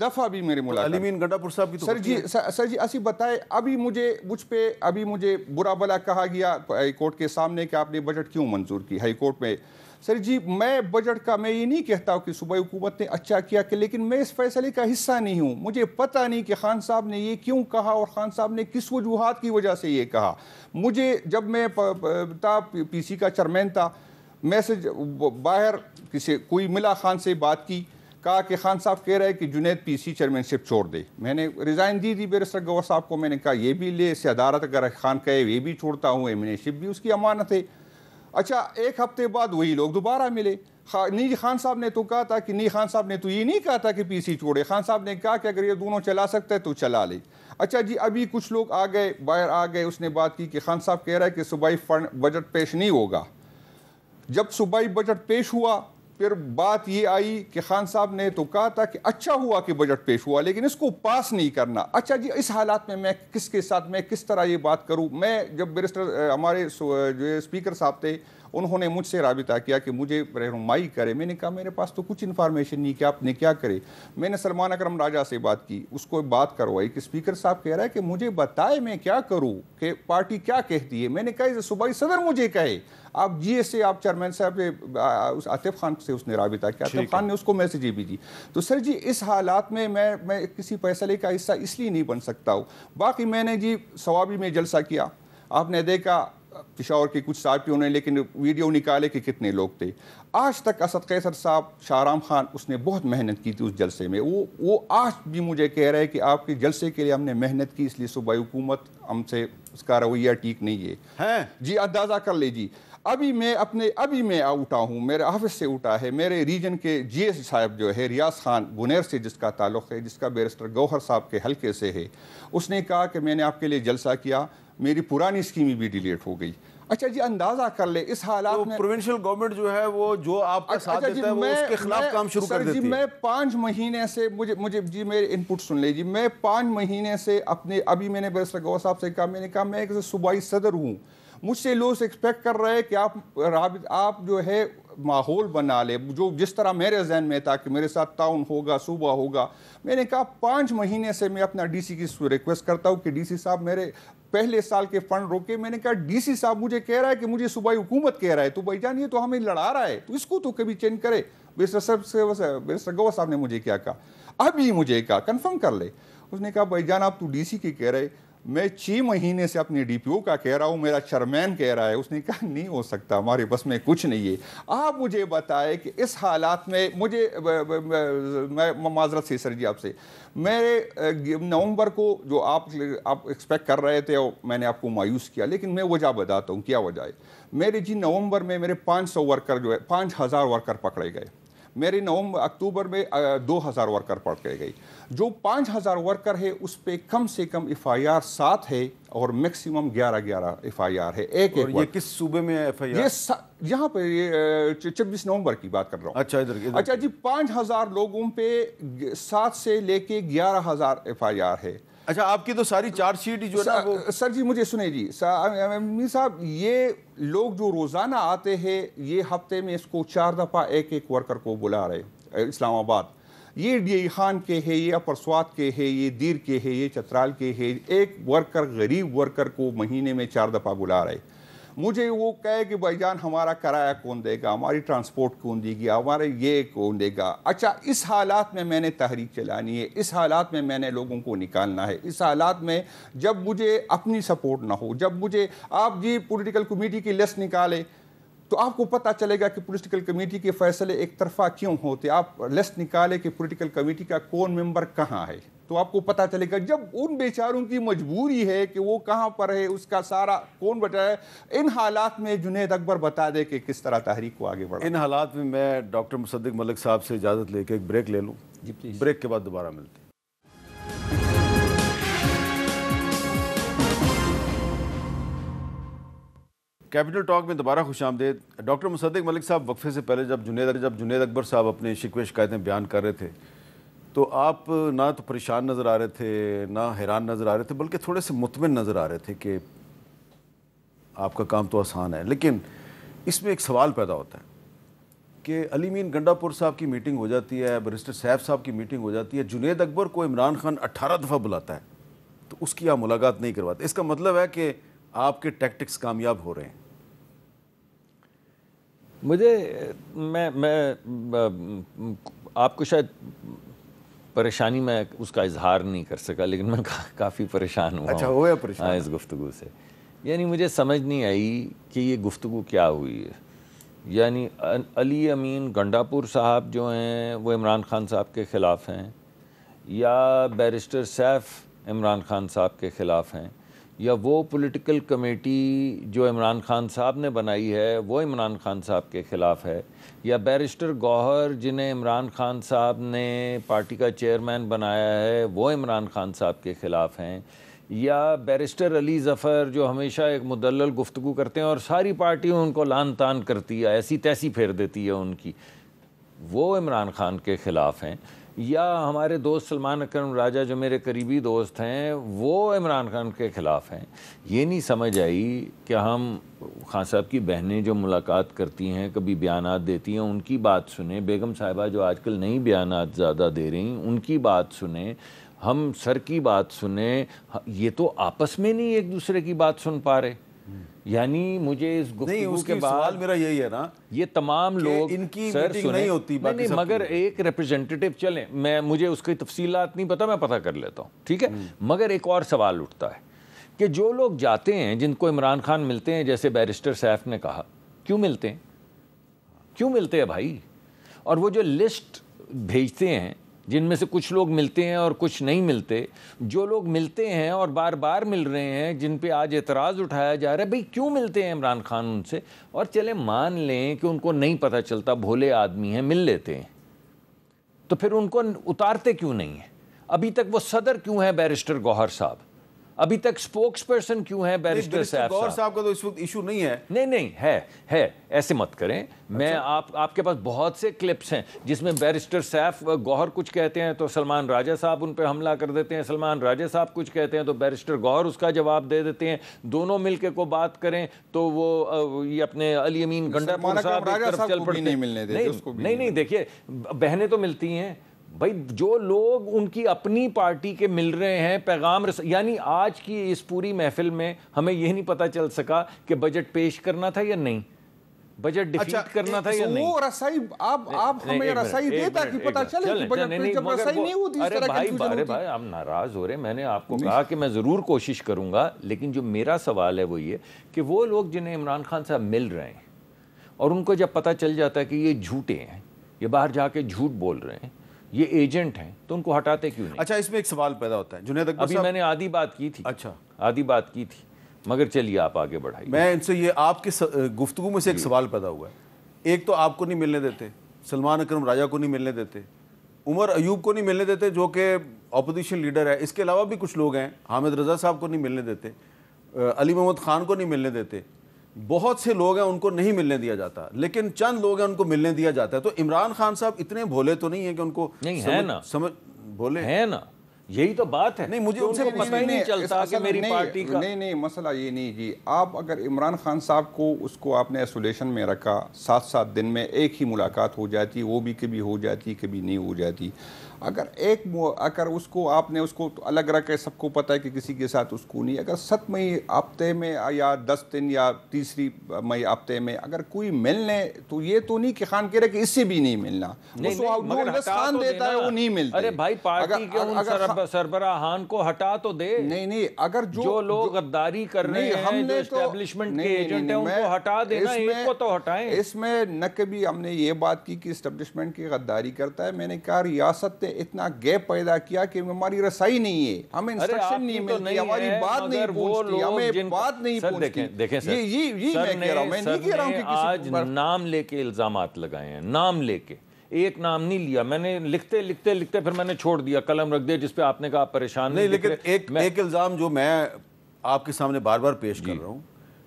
دفعہ بھی میری ملاقات. علیمین گنڈا پور صاحب کی تو سر جی ایسی بتائے ابھی مجھے برا بلا کہا گیا ہائی کورٹ کے سامنے کہ آپ نے بجٹ کیوں منظور کی ہائی کورٹ میں. سر جی میں بجٹ کا میں یہ نہیں کہتا ہوں کہ صوبائی حکومت نے اچھا کیا کہ, لیکن میں اس فیصلے کا حصہ نہیں ہوں. مجھے پتہ نہیں کہ خان صاحب نے یہ کیوں کہا اور خان صاحب نے کس وجوہات کی وجہ سے یہ کہا. مجھے جب میں پی سی کا چیئرمین تھا, میسج باہر کوئی ملا خان سے بات کی, کہا کہ خان صاحب کہہ رہے کہ جنید پی سی چیئرمین شپ چھوڑ دے. میں نے ریزائن دی تھی بیرسٹر گوہر صاحب کو, میں نے کہا یہ بھی لے اس عدالت اگر خان کہے یہ بھی چھوڑتا ہوں, ایمین شپ بھی اس کی امانت ہے. اچھا ایک ہفتے بعد وہی لوگ دوبارہ ملے. نہیں خان صاحب نے تو کہا تھا کہ نہیں, خان صاحب نے تو یہ نہیں کہا تھا کہ پی سی چھوڑے, خان صاحب نے کہا کہ اگر یہ دونوں چلا سکتا ہے تو چلا لے. اچھا جی ابھی کچھ لوگ باہر آ گئے, اس نے بات کی کہ خان صاحب کہہ رہا ہے کہ صوبائی فنڈ بجٹ پیش نہیں ہوگا. جب صوبائی بجٹ پیش ہوا پھر بات یہ آئی کہ خان صاحب نے تو کہا تھا کہ اچھا ہوا کہ بجٹ پیش ہوا لیکن اس کو پاس نہیں کرنا. اچھا جی اس حالات میں کس کے ساتھ میں کس طرح یہ بات کروں. میں جب بیرسٹر ہمارے جو اسپیکر صاحب تھے انہوں نے مجھ سے رابطہ کیا کہ مجھے رہنمائی کرے. میں نے کہا میرے پاس تو کچھ انفارمیشن نہیں کہ آپ نے کیا کرے. میں نے سلمان اکرم راجہ سے بات کی, اس کو بات کروائی کہ اسپیکر صاحب کہہ رہا ہے کہ مجھے بتائے میں کیا کروں کہ پارٹی کیا کہتی ہے. میں نے کہا صوبائی صدر مجھے کہے. آپ جی ایس سے آپ چیئرمین صاحب سے عاطف خان سے اس نے رابطہ کیا, عاطف خان نے اس کو میسیج بھی دی. تو سر جی اس حالات میں میں کسی فیصلے کا حصہ اس لیے نہیں بن سکتا ہوں. باقی میں نے جی ثوابی میں جلسہ کیا, آپ نے دیکھا پشاور کے کچھ صحافیوں نے لیکن ویڈیو نکالے کہ کتنے لوگ تھے. آج تک اسد قیصر صاحب, شاہرام خان, اس نے بہت محنت کی تھی اس جلسے میں. وہ آج بھی مجھے کہہ رہے کہ آپ کے جلسے کے لیے ہم نے محنت کی, اس لیے صوبائی حکومت ہم سے اس کا رویہ ٹھیک نہیں ہے. جی اندازہ کر لے جی. ابھی میں اٹھا ہوں, میرے آفس سے اٹھا ہے, میرے ریجن کے جی ایس صاحب جو ہے ریاض خان بنیر سے جس کا تعلق ہے, جس کا بیرسٹر گوہر صاحب کے حلقے سے ہے, اس نے کہا کہ میں نے آپ کے لیے جلسہ کیا, میری پرانی اسکیمی بھی ڈیلیٹ ہو گئی. اچھا جی اندازہ کر لے اس حالات میں پروونشل گورنمنٹ جو ہے وہ جو آپ کا ساتھ دیتا ہے وہ اس کے خلاف کام شروع کر دیتی ہے. میں 5 مہینے سے مجھے جی میرے ان پٹ سن لے جی, میں 5 مہینے سے ابھی میں نے بیرسٹر گوہر صاحب سے کہا, میں نے کہا میں ایک صوبائی صدر ہوں, مجھ سے لوگ ایکسپیکٹ کر رہے کہ آپ جو ہے ماحول بنا لے جو جس طرح میرے ذہن میں تھا کہ میرے ساتھ تعاون ہوگا, صوبہ ہوگا. میں نے کہا 5 مہینے سے میں اپنا ڈی سی کی ریکویسٹ کرتا ہوں کہ ڈی سی صاحب میرے پہلے سال کے فنڈ روکے. میں نے کہا ڈی سی صاحب مجھے کہہ رہا ہے کہ مجھے صوبائی حکومت کہہ رہا ہے, تو بھائی جان یہ تو ہمیں لڑا رہا ہے, تو اس کو تو کبھی چینج کرے. بیرسٹر گوہر صاحب نے مجھے کیا کہا, ابھی مجھے کہا کنفرم کر لے. اس نے کہا بھائی جان آپ تو ڈی سی کی کہہ رہے, میں 6 مہینے سے اپنے ڈی پی او کا کہہ رہا ہوں, میرا چیئرمین کہہ رہا ہے. اس نے کہا نہیں ہو سکتا, ہمارے بس میں کچھ نہیں ہے. آپ مجھے بتائے کہ اس حالات میں میں معذرت سے سر جی آپ سے, میرے نومبر کو جو آپ ایکسپیکٹ کر رہے تھے میں نے آپ کو مایوس کیا, لیکن میں وجہ بتاتا ہوں کیا وجہ ہے. میرے جی نومبر میں میرے 500 ورکر جو ہے 5000 ورکر پکڑے گئے. میرے اکتوبر میں 2000 ورکر پکڑے گئے. جو 5000 ورکر ہے اس پہ کم سے کم ایف آئی آر 7 ہے اور میکسیمم 11 ایف آئی آر ہے. یہ کس صوبے میں ایف آئی آر؟ یہاں پہ 26 نومبر کی بات کر رہا ہوں. اچھا ادھر اچھا جی 5000 لوگوں پہ 7 سے لے کے 11000 ایف آئی آر ہے. اچھا آپ کی تو ساری چارج شیٹ جو ہے نا وہ سر جی مجھے سنیں جی میر صاحب, یہ لوگ جو روزانہ آتے ہیں یہ ہفتے میں اس کو 4 دفعہ ایک ورکر کو بلا رہے اسلام آباد. یہ ڈی ای خان کے ہے, یہ اپر سوات کے ہے, یہ دیر کے ہے, یہ چترال کے ہے. ایک ورکر غریب ورکر کو مہینے میں 4 دفعہ بلا رہے. مجھے وہ کہے کہ بھائی جان ہمارا کرایہ کون دے گا, ہماری ٹرانسپورٹ کون دے گا, ہمارے یہ کون دے گا. اچھا اس حالات میں نے تحریک چلانی ہے, اس حالات میں نے لوگوں کو نکالنا ہے, اس حالات میں جب مجھے اپنی سپورٹ نہ ہو, جب مجھے آپ جی پولیٹیکل کمیٹی کی لسٹ نکالے تو آپ کو پتہ چلے گا کہ پولیٹیکل کمیٹی کے فیصلے ایک طرفہ کیوں ہوتے. آپ لسٹ نکالے کہ پولیٹیکل کمیٹی کا کون ممبر کہاں ہے تو آپ کو پتہ چلے گا. جب ان بیچاروں کی مجبوری ہے کہ وہ کہاں پر ہے, اس کا سارا کون بتائے. ان حالات میں جنید اکبر بتا دے کہ کس طرح تحریک کو آگے بڑھا. ان حالات میں ڈاکٹر مصدق ملک صاحب سے اجازت لے کے ایک بریک لے لوں. جی پلیز. بریک کے بعد دوبارہ ملتے ہیں. کیپٹل ٹاک میں دوبارہ خوش آمدید. ڈاکٹر مصدق ملک صاحب, وقفے سے پہلے جب جنید اکبر صاحب اپنے شکوے شکایتیں بیان کر رہے تھے تو آپ نہ تو پریشان نظر آ رہے تھے, نہ حیران نظر آ رہے تھے, بلکہ تھوڑے سے مطمئن نظر آ رہے تھے کہ آپ کا کام تو آسان ہے. لیکن اس میں ایک سوال پیدا ہوتا ہے کہ علی امین گنڈا پور صاحب کی میٹنگ ہو جاتی ہے, بیرسٹر سیف صاحب کی میٹنگ ہو جاتی ہے, جنید اکبر کو عمران خان 18 دفعہ بلاتا ہے تو اس کی آپ ملاقات نہیں کرواتے. اس کا مطلب ہے کہ آپ کے ٹیکٹکس کامیاب ہو رہے ہیں. میں آپ کو شاید پریشانی میں اس کا اظہار نہیں کر سکا, لیکن میں کافی پریشان ہوا. اچھا ہو یا پریشان اس گفتگو سے. یعنی مجھے سمجھ نہیں آئی کہ یہ گفتگو کیا ہوئی ہے. یعنی علی امین گنڈا پور صاحب جو ہیں وہ عمران خان صاحب کے خلاف ہیں, یا بیرسٹر سیف عمران خان صاحب کے خلاف ہیں, یا وہ پولیٹیکل کمیٹی جو عمران خان صاحب نے بنائی ہے وہ عمران خان صاحب کے خلاف ہے, یا بیرسٹر گوہر جنہیں عمران خان صاحب نے پارٹی کا چیئرمین بنایا ہے وہ عمران خان صاحب کے خلاف ہیں, یا بیرسٹر علی ظفر جو ہمیشہ ایک مدلل گفتگو کرتے ہیں اور ساری پارٹی ان کو لان تان کرتی ہے, ایسی تیسی پھیر دیتی ہے ان کی, وہ عمران خان کے خلاف ہیں, یا ہمارے دوست سلمان اکرم راجہ جو میرے قریبی دوست ہیں وہ عمران خان کے خلاف ہیں. یہ نہیں سمجھ آئی کہ ہم خان صاحب کی بہنیں جو ملاقات کرتی ہیں, کبھی بیانات دیتی ہیں, ان کی بات سنیں, بیگم صاحبہ جو آج کل نئی بیانات زیادہ دے رہی ہیں ان کی بات سنیں, ہم سر کی بات سنیں. یہ تو آپس میں نہیں ایک دوسرے کی بات سن پا رہے. یعنی مجھے اس گفتگو کے بعد سوال میرا یہی ہے نا, یہ تمام لوگ ان کی میٹنگ نہیں ہوتی, نہیں, مگر ایک ریپرزینٹیٹیو چلیں, مجھے اس کی تفصیلات نہیں پتہ, میں پتہ کر لیتا ہوں, ٹھیک ہے. مگر ایک اور سوال اٹھتا ہے کہ جو لوگ جاتے ہیں جن کو عمران خان ملتے ہیں, جیسے بیرسٹر سیف نے کہا, کیوں ملتے ہیں بھائی؟ اور وہ جو لسٹ بھیجتے ہیں جن میں سے کچھ لوگ ملتے ہیں اور کچھ نہیں ملتے, جو لوگ ملتے ہیں اور بار بار مل رہے ہیں, جن پہ آج اعتراض اٹھایا جا رہا ہے, بھئی کیوں ملتے ہیں عمران خان ان سے؟ اور چلے مان لیں کہ ان کو نہیں پتہ چلتا, بھولے آدمی ہیں, مل لیتے ہیں, تو پھر ان کو اتارتے کیوں نہیں ہیں؟ ابھی تک وہ صدر کیوں ہے بیرسٹر گوہر صاحب؟ ابھی تک سپوکس پرسن کیوں ہے بیرسٹر گوہر صاحب کا تو اس وقت ایشو نہیں ہے. نہیں ہے, ایسے مت کریں. میں آپ کے پاس بہت سے کلپس ہیں جس میں بیرسٹر سیف گوہر کچھ کہتے ہیں تو سلمان راجہ صاحب ان پہ حملہ کر دیتے ہیں, سلمان راجہ صاحب کچھ کہتے ہیں تو بیرسٹر گوہر اس کا جواب دے دیتے ہیں, دونوں مل کے کو بات کریں تو وہ یہ اپنے علی امین گنڈا پور صاحب ایک طرف چل پڑتے ہیں. نہیں, دیکھیے بہنیں تو ملتی ہیں بھائی, جو لوگ ان کی اپنی پارٹی کے مل رہے ہیں پیغام یعنی آج کی اس پوری محفل میں ہمیں یہ نہیں پتہ چل سکا کہ بجٹ پیش کرنا تھا یا نہیں, بجٹ ڈیفیٹ کرنا تھا یا نہیں. وہ رسائی آپ ہمیں رسائی دیتا کہ پتہ چلے کہ بجٹ پیش جب رسائی نہیں ہوتی اس طرح کنفیوژن ہوتی. بھائی آپ ناراض ہو رہے ہیں, میں نے آپ کو کہا کہ میں ضرور کوشش کروں گا, لیکن جو میرا سوال ہے وہ یہ کہ وہ لوگ جنہیں عمران خان صاحب مل رہے ہیں اور ان کو جب پتہ چل جاتا ہے کہ یہ جھوٹے ہیں, یہ باہر جا کے جھوٹ بول رہے ہیں, یہ ایجنٹ ہیں, تو ان کو ہٹاتے کیوں نہیں؟ اچھا, اس میں ایک سوال پیدا ہوتا ہے جنید اکبر ابھی میں نے آدھی بات کی تھی. اچھا, آدھی بات کی تھی, مگر چلیے آپ آگے بڑھائیے. میں ان سے یہ آپ کی گفتگو میں سے ایک سوال پیدا ہوا ہے. ایک تو آپ کو نہیں ملنے دیتے, سلمان اکرم راجہ کو نہیں ملنے دیتے, عمر ایوب کو نہیں ملنے دیتے جو کہ اپوزیشن لیڈر ہے, اس کے علاوہ بھی کچھ لوگ ہیں, حامد رضا صاحب کو نہیں ملنے دیتے, علی محمد خان کو نہیں ملنے دیتے, بہت سے لوگ ہیں ان کو نہیں ملنے دیا جاتا, لیکن چند لوگ ہیں ان کو ملنے دیا جاتا ہے. تو عمران خان صاحب اتنے بھولے تو نہیں ہیں کہ ان کو نہیں ہے نا, بھولے ہے نا, یہی تو بات ہے. نہیں, مجھے ان سے پتہ ہی نہیں چلتا کہ میری پارٹی کا نہیں مسئلہ یہ نہیں جی. آپ اگر عمران خان صاحب کو اس کو آپ نے ایسولیشن میں رکھا, 7 دن میں ایک ہی ملاقات ہو جاتی, وہ بھی کبھی ہو جاتی کبھی نہیں ہو جاتی. اگر اس کو آپ نے اس کو الگ رکھے، سب کو پتہ ہے کہ کسی کے ساتھ اس کو نہیں، اگر 7 مئی ہفتے میں یا 10 دن یا 3 مئی ہفتے میں اگر کوئی ملنے، تو یہ تو نہیں کہ خان کہہ رہے کہ اس سے بھی نہیں ملنا، خان دیتا ہے وہ نہیں ملتا. ارے بھائی پارٹی کے ان سربراہان کو ہٹا تو دے. نہیں اگر جو لوگ غداری کر رہے ہیں، جو اسٹیبلشمنٹ کے ایجنٹ ہیں، ان کو ہٹا دینا، ایک کو تو ہٹائیں. اس میں نہ کبھی ہم نے یہ بات کی کہ اسٹیبلشمنٹ کی غداری کرتا ہے. میں نے کہا ریاست نے اتنا گیپ پیدا کیا کہ ہماری رسائی نہیں ہے، ہمیں انسٹرکشن نہیں ملتی، ہماری بات نہیں پہنچتی، ہمیں بات نہیں پہنچتی. دیکھیں سر، یہ میں کہہ رہا ہوں، میں نہیں کہہ رہا ہوں کہ آج نام لے کے الزامات لگائے ہیں، نام لے کے. ایک نام نہیں لیا میں نے، لکھتے پھر میں نے چھوڑ دیا، قلم رکھ دیا جس پہ آپ نے کہا پریشان نہیں. لیکن ایک الزام جو میں آپ کے سامنے بار بار پیش کر رہا ہوں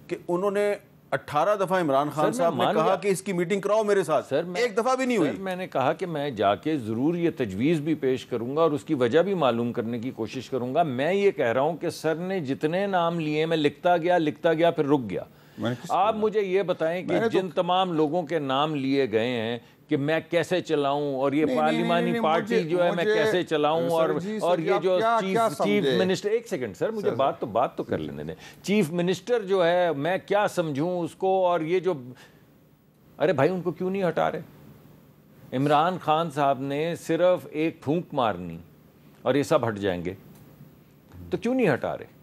کہ انہوں نے 18 دفعہ عمران خان صاحب نے کہا کہ اس کی میٹنگ کراؤ میرے ساتھ، ایک دفعہ بھی نہیں ہوئی. میں نے کہا کہ میں جا کے ضرور یہ تجویز بھی پیش کروں گا اور اس کی وجہ بھی معلوم کرنے کی کوشش کروں گا. میں یہ کہہ رہا ہوں کہ سر نے جتنے نام لیے میں لکھتا گیا پھر رک گیا. آپ مجھے یہ بتائیں کہ جن تمام لوگوں کے نام لیے گئے ہیں کہ میں کیسے چلاؤں، اور یہ پارلیمانی پارٹی جو ہے میں کیسے چلاؤں، اور یہ جو چیف منسٹر، ایک سیکنڈ سر مجھے بات تو کر لینے دیں. چیف منسٹر جو ہے میں کیا سمجھوں اس کو، اور یہ جو ارے بھائی ان کو کیوں نہیں ہٹا رہے؟ عمران خان صاحب نے صرف ایک پھونک مارنی اور یہ سب ہٹ جائیں گے، تو کیوں نہیں ہٹا رہے؟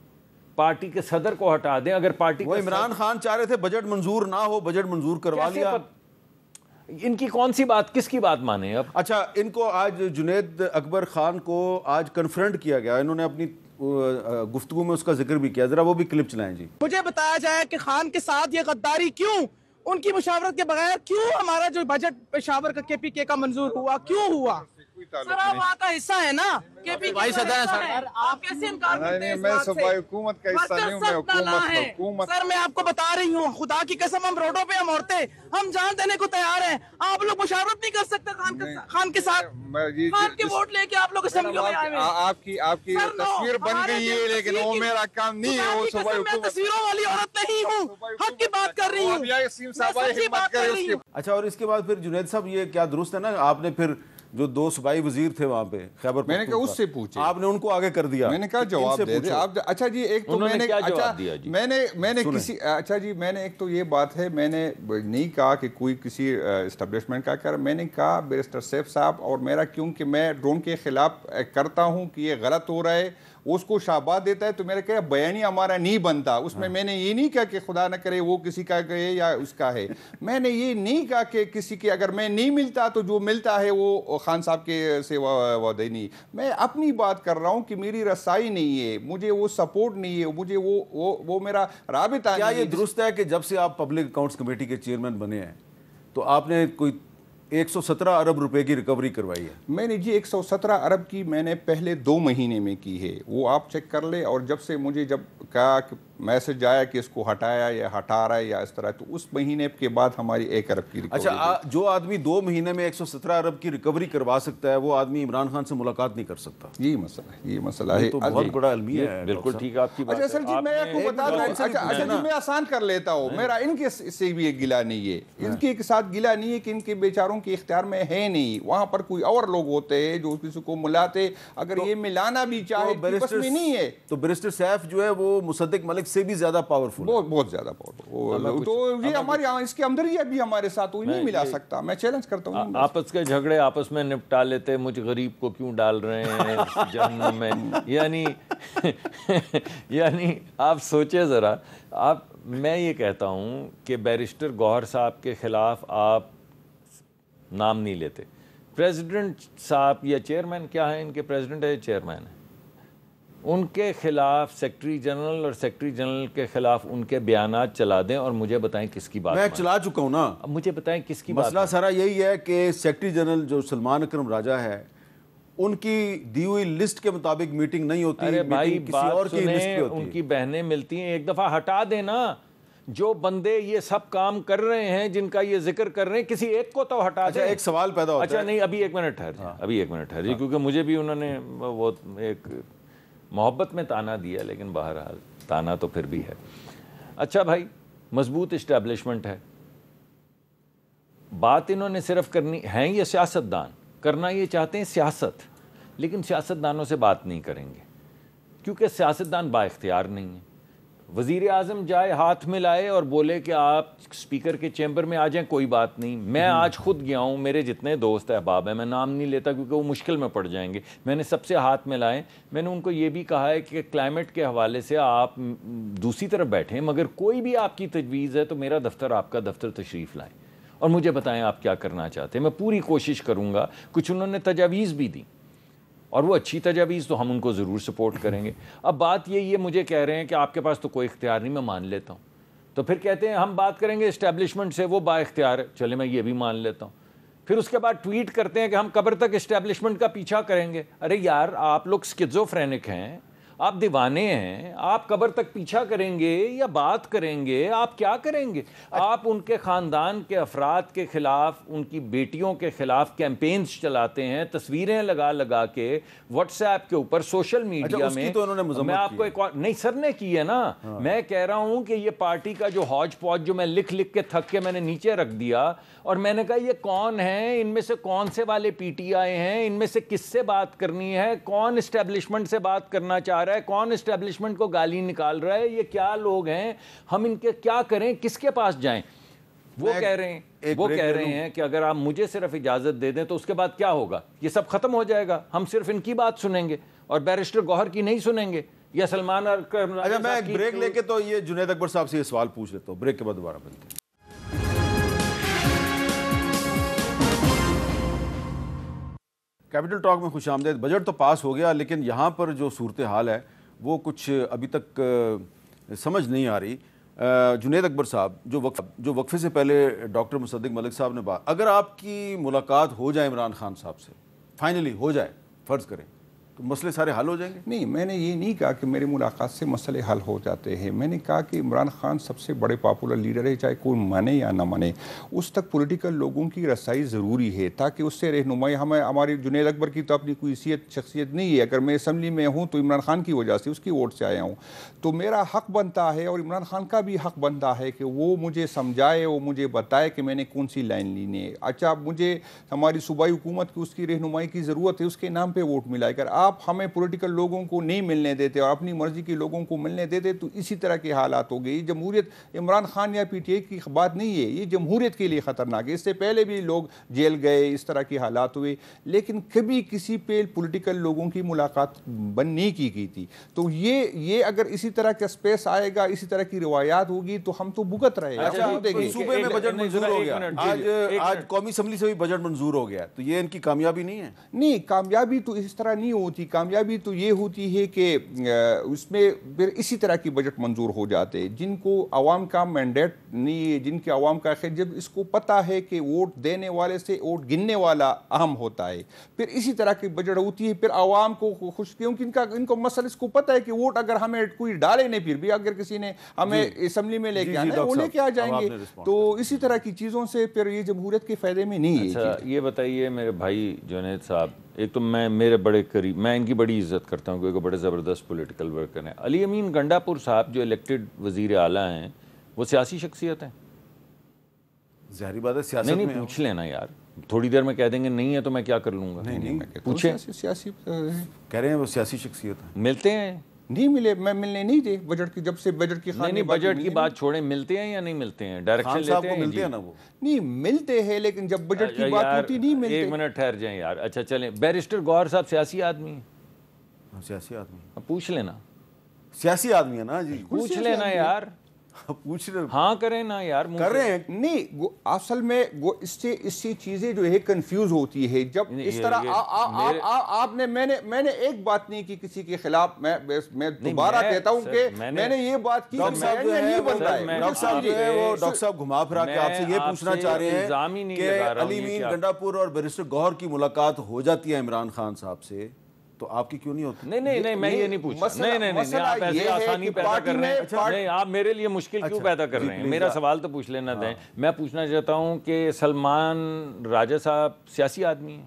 پارٹی کے صدر کو ہٹا دیں. اگر پارٹی وہ عمران خان چاہ رہے تھے بجٹ منظور نہ ہو، بجٹ منظور کروا لیا. ان کی کون سی بات، کس کی بات مانے اب؟ اچھا، ان کو آج جنید اکبر خان کو آج کنفرنٹ کیا گیا، انہوں نے اپنی گفتگو میں اس کا ذکر بھی کیا، ذرا وہ بھی کلپ چلائیں جی. مجھے بتایا جائے کہ خان کے ساتھ یہ غداری کیوں، ان کی مشاورت کے بغیر کیوں ہمارا جو بجٹ پشاور کا کے پی کے کا منظور ہوا، کیوں ہوا؟ سر آپ وہاں کا حصہ ہے نا، کے پی کے صدر ہے سر، آپ کیسے انکار کرتے ہیں اس بات سے؟ میں حکومت کا حصہ نہیں ہوں، میں حکومت. سر میں آپ کو بتا رہی ہوں، خدا کی قسم ہم روڈوں پہ ہم عورتیں ہم جان دینے کو تیار ہیں. آپ لوگ مشاورت نہیں کر سکتے خان کے ساتھ، خان کے ووٹ لے کے آپ لوگ اسمبلیوں میں آئے ہیں. آپ کی تصویر بن گئی ہے، لیکن وہ میرا کام نہیں ہے. وہ صبح میں تصویروں والی عورت نہیں ہوں، حق کی بات کر رہی ہوں، سچی بات کر رہی ہوں. اچھا، اور اس کے بعد پھر جنید صاحب یہ کیا درست ہے نا، آپ نے پھر جو 2 صوبائی وزیر تھے وہاں پہ خیبر، میں نے کہا اس سے پوچھے، آپ نے ان کو آگے کر دیا. میں نے کہا جواب دے دے آپ. اچھا جی، ایک تو میں نے میں نے ایک تو یہ بات ہے، میں نے نہیں کہا کہ کوئی کسی اسٹیبلشمنٹ کا کر، میں نے کہا بیرسٹر سیف صاحب اور میرا، کیونکہ میں ڈرون کے خلاف کرتا ہوں کہ یہ غلط ہو رہا ہے، اس کو شاباش دیتا ہے، تو میرے کہا بیانیہ ہمارا نہیں بنتا. اس میں نے یہ نہیں کہا کہ خدا نہ کرے وہ کسی کا ہے یا اس کا ہے. میں نے یہ نہیں کہا کہ کسی کے اگر میں نہیں ملتا تو جو ملتا ہے وہ خان صاحب کے سے وعدے نہیں. میں اپنی بات کر رہا ہوں کہ میری رسائی نہیں ہے، مجھے وہ سپورٹ نہیں ہے، مجھے وہ میرا رابطہ نہیں ہے. کیا یہ درست ہے کہ جب سے آپ پبلک اکاؤنٹس کمیٹی کے چیئرمین بنے ہیں تو آپ نے کوئی 117 ارب روپے کی ریکوری کروائی ہے؟ میں نے جی 117 ارب کی میں نے پہلے 2 مہینے میں کی ہے، وہ آپ چیک کر لیں. اور جب سے مجھے جب کہا کہ میسج آیا کہ اس کو ہٹایا یا ہٹا رہا ہے یا اس طرح، تو اس مہینے کے بعد ہماری 1 ارب کی ریکوری. اچھا، جو آدمی 2 مہینے میں 117 ارب کی ریکوری کروا سکتا ہے وہ آدمی عمران خان سے ملاقات نہیں کر سکتا. یہ مسئلہ ہے، تو بہت بڑا المیہ ہے. بالکل ٹھیک ہے آپ کی بات. اچھا سر جی، میں آپ کو بتا دوں، اچھا جی میں آسان کر لیتا ہوں، میرا ان کے سے بھی ایک گلہ نہیں ہے، ان کے ساتھ گلہ نہیں ہے کہ ان کے بیچاروں کے اختیار میں ہے نہیں. وہاں پر کوئی اور لوگ ہوتے ہیں جو کسی کو ملاتے، اگر یہ ملانا بھی چاہے بس میں نہیں ہے. تو بیرسٹر سیف جو ہے وہ مصدق ملک سے بھی زیادہ پاورفل، بہت زیادہ پاورفل. تو یہ ہماری اس کے اندر ہی بھی ہمارے ساتھ وہ نہیں ملا سکتا. میں چیلنج کرتا ہوں، آپس کے جھگڑے آپس میں نپٹا لیتے، مجھ غریب کو کیوں ڈال رہے ہیں جہنم میں. یعنی آپ سوچے ذرا. میں یہ کہتا ہوں کہ بیرسٹر گوہر صاحب کے خلاف آپ نام نہیں لیتے. پریزیڈنٹ صاحب یا چیئرمین کیا ہیں ان کے، پریزیڈنٹ ہے چیئرمین ہے، ان کے خلاف سیکرٹری جنرل اور سیکرٹری جنرل کے خلاف ان کے بیانات چلا دیں اور مجھے بتائیں کس کی بات. میں چلا چکا ہوں نا. مجھے بتائیں کس کی بات. مسئلہ سارا یہی ہے کہ سیکرٹری جنرل جو سلمان اکرم راجہ ہے، ان کی دی ہوئی لسٹ کے مطابق میٹنگ نہیں ہوتی. ارے بھائی کسی اور کی لسٹ پہ ہوتی ہے. ان کی بہنیں ملتی ہیں، ایک دفعہ ہٹا دینا. جو بندے یہ سب کام کر رہے ہیں، جن کا یہ ذکر کر رہے ہیں، کسی ایک کو تو ہٹا دیں. ایک سوال پیدا ہوتا ہے. اچھا نہیں، ابھی 1 منٹ ٹھہر جائیں، کیونکہ مجھے بھی انہوں نے وہ ایک محبت میں تانا دیا، لیکن بہرحال تانا تو پھر بھی ہے. اچھا بھائی، مضبوط اسٹیبلشمنٹ ہے، بات انہوں نے صرف کرنی ہے، یہ سیاستدان کرنا یہ چاہتے ہیں سیاست. لیکن سیاستدانوں سے بات نہیں کریں گے کیونکہ سیاستدان با اختیار نہیں ہیں. وزیر اعظم جائے ہاتھ میں لائے اور بولے کہ آپ اسپیکر کے چیمبر میں آ جائیں, کوئی بات نہیں. میں آج خود گیا ہوں, میرے جتنے دوست احباب ہیں, میں نام نہیں لیتا کیونکہ وہ مشکل میں پڑ جائیں گے, میں نے سب سے ہاتھ میں لائے. میں نے ان کو یہ بھی کہا ہے کہ کلائمیٹ کے حوالے سے آپ دوسری طرف بیٹھیں, مگر کوئی بھی آپ کی تجویز ہے تو میرا دفتر, آپ کا دفتر تشریف لائیں اور مجھے بتائیں آپ کیا کرنا چاہتے ہیں. میں پوری کوشش کروں گا. کچھ انہوں نے تجاویز بھی دی اور وہ اچھی تجاویز, تو ہم ان کو ضرور سپورٹ کریں گے. اب بات یہ مجھے کہہ رہے ہیں کہ آپ کے پاس تو کوئی اختیار نہیں, میں مان لیتا ہوں. تو پھر کہتے ہیں ہم بات کریں گے اسٹیبلشمنٹ سے, وہ با اختیار ہے, چلے میں یہ بھی مان لیتا ہوں. پھر اس کے بعد ٹویٹ کرتے ہیں کہ ہم قبر تک اسٹیبلشمنٹ کا پیچھا کریں گے. ارے یار, آپ لوگ اسکیزوفرینک ہیں, آپ دیوانے ہیں, آپ قبر تک پیچھا کریں گے یا بات کریں گے؟ آپ کیا کریں گے؟ آپ ان کے خاندان کے افراد کے خلاف, ان کی بیٹیوں کے خلاف کیمپینز چلاتے ہیں, تصویریں لگا لگا کے واٹس ایپ کے اوپر, سوشل میڈیا میں. میں آپ کو ایک نہیں سر نے کی ہے نا, میں کہہ رہا ہوں کہ یہ پارٹی کا جو ہودج پودج جو میں لکھ کے تھک کے میں نے نیچے رکھ دیا, اور میں نے کہا یہ کون ہیں, ان میں سے کون سے والے پی ٹی آئی ہیں, ان میں سے کس سے بات کرنی ہے, کون اسٹیبلشمنٹ سے بات کرنا چاہ رہا ہے, کون اسٹیبلشمنٹ کو گالی نکال رہا ہے, یہ کیا لوگ ہیں, ہم ان کے کیا کریں, کس کے پاس جائیں؟ وہ کہہ رہے ہیں کہ اگر آپ مجھے صرف اجازت دے دیں تو اس کے بعد کیا ہوگا, یہ سب ختم ہو جائے گا, ہم صرف ان کی بات سنیں گے اور بیرسٹر گوہر کی نہیں سنیں گے یا سلمان. اچھا میں ایک بریک لے کے تو یہ جنید اکبر صاحب سے یہ سوال پوچھ لیتا ہوں, بریک کے بعد دوبارہ ملتے ہیں. کیپٹل ٹاک میں خوش آمدید. بجٹ تو پاس ہو گیا لیکن یہاں پر جو صورتحال ہے وہ کچھ ابھی تک سمجھ نہیں آ رہی. جنید اکبر صاحب, جو وقفے سے پہلے ڈاکٹر مصدق ملک صاحب نے بات, اگر آپ کی ملاقات ہو جائے عمران خان صاحب سے, فائنلی ہو جائے, فرض کریں, تو مسئلے سارے حل ہو جائیں گے؟ نہیں, میں نے یہ نہیں کہا کہ میری ملاقات سے مسئلے حل ہو جاتے ہیں. میں نے کہا کہ عمران خان سب سے بڑے پاپولر لیڈر ہے, چاہے کوئی مانے یا نہ مانے, اس تک پولیٹیکل لوگوں کی رسائی ضروری ہے تاکہ اس سے رہنمائی. ہماری جنید اکبر کی تو اپنی کوئی شخصیت نہیں ہے, اگر میں اسمبلی میں ہوں تو عمران خان کی وجہ سے, اس کی ووٹ سے آیا ہوں, تو میرا حق بنتا ہے اور عمران خان کا بھی حق بنتا ہے کہ وہ مجھے سمجھائے, وہ مجھے بتائے کہ میں نے کون سی لائن لینی ہے. اچھا, مجھے ہماری صوبائی حکومت کی اس کی رہنمائی کی ضرورت ہے, اس کے نام پہ ووٹ ملائے. اگر آپ ہمیں پولیٹیکل لوگوں کو نہیں ملنے دیتے اور اپنی مرضی کے لوگوں کو ملنے دیتے تو اسی طرح کے حالات ہو گئے. جمہوریت عمران خان یا پی ٹی آئی کی بات نہیں ہے, یہ جمہوریت کے لیے خطرناک ہے. اس سے پہلے بھی لوگ جیل گئے, اس طرح کے حالات ہوئے, لیکن کبھی کسی پہ پولیٹیکل لوگوں کی ملاقات بند نہیں کی گئی تھی. تو یہ اگر اسی طرح کا سپیس آئے گا, اسی طرح کی روایات ہوگی تو ہم تو بھگت رہے ہیں. صوبے میں بجٹ منظور ہو گیا, آج قومی اسمبلی سے بھی بجٹ منظور ہو گیا, تو یہ ان کی کامیابی نہیں ہے؟ نہیں, کامیابی تو اس طرح نہیں ہوتی. کامیابی تو یہ ہوتی ہے کہ اس میں پھر اسی طرح کی بجٹ منظور ہو جاتے جن کو عوام کا مینڈیٹ نہیں ہے, جن کے عوام کا خیر, جب اس کو پتہ ہے کہ ووٹ دینے والے سے ووٹ گننے والا اہم ہوتا ہے, پھر اسی طرح کی بجٹ ہوتی ہے. پھر عوام کو خوش, کیونکہ ان کو مسئلہ اس کو پتہ ہے کہ ووٹ اگر ہمیں کوئی ڈالے نہیں, پھر بھی اگر کسی نے ہمیں اسمبلی میں لے کے آنا ہے وہ لے کے آ جائیں گے. تو اسی طرح کی چیزوں سے پھر یہ جمہوریت کے فائدے میں نہیں ہے. اچھا یہ بتائیے میرے بھائی جنید صاحب, ایک تو میرے بڑے قریب, میں ان کی بڑی عزت کرتا ہوں کیونکہ بڑے زبردست پولیٹیکل ورکر ہیں. علی امین گنڈا پور صاحب جو الیکٹڈ وزیر اعلیٰ ہیں, وہ سیاسی شخصیت ہیں؟ ظاہری بات ہے, سیاست نہیں پوچھ لینا یار, تھوڑی دیر میں کہہ دیں گے نہیں ہے تو میں کیا کر لوں گا. نہیں, پوچھیں, سیاسی کہہ رہے ہیں وہ سیاسی شخصیت ہے. ملتے ہیں؟ نہیں ملے, میں ملنے نہیں دے بجٹ کی, جب سے بجٹ کی نہیں بجٹ کی بات چھوڑیں, ملتے ہیں یا نہیں ملتے ہیں؟ ڈائریکشن لیتے ہیں, ملتے ہیں نا, وہ نہیں ملتے ہیں, لیکن جب بجٹ کی بات ہوتی نہیں ملتے. ایک منٹ ٹھہر جائیں یار. اچھا چلیں, بیرسٹر گوہر صاحب سیاسی آدمی ہیں؟ سیاسی آدمی, پوچھ لینا. سیاسی آدمی ہے نا جی, پوچھ لینا یار, پوچھ رہے, ہاں کریں نا یار, کر رہے ہیں. نہیں, اصل میں اس سے چیزیں جو ہے کنفیوز ہوتی ہے جب اس طرح آپ نے, میں نے ایک بات نہیں کی کسی کے خلاف. میں دوبارہ کہتا ہوں کہ میں نے یہ بات کی, ڈاکٹر صاحب گھما پھرا کے آپ سے یہ پوچھنا چاہ رہے ہیں کہ علی امین گنڈا پور اور بیرسٹر گوہر کی ملاقات ہو جاتی ہے عمران خان صاحب سے, تو آپ کی کیوں نہیں ہوتی؟ نہیں میں یہ نہیں پوچھا. نہیں آپ ایسے آسانی پیدا کر رہے ہیں, نہیں آپ میرے لیے مشکل کیوں پیدا کر رہے ہیں؟ میرا سوال تو پوچھ لینا دیں. میں پوچھنا چاہتا ہوں کہ سلمان راجہ صاحب سیاسی آدمی ہیں؟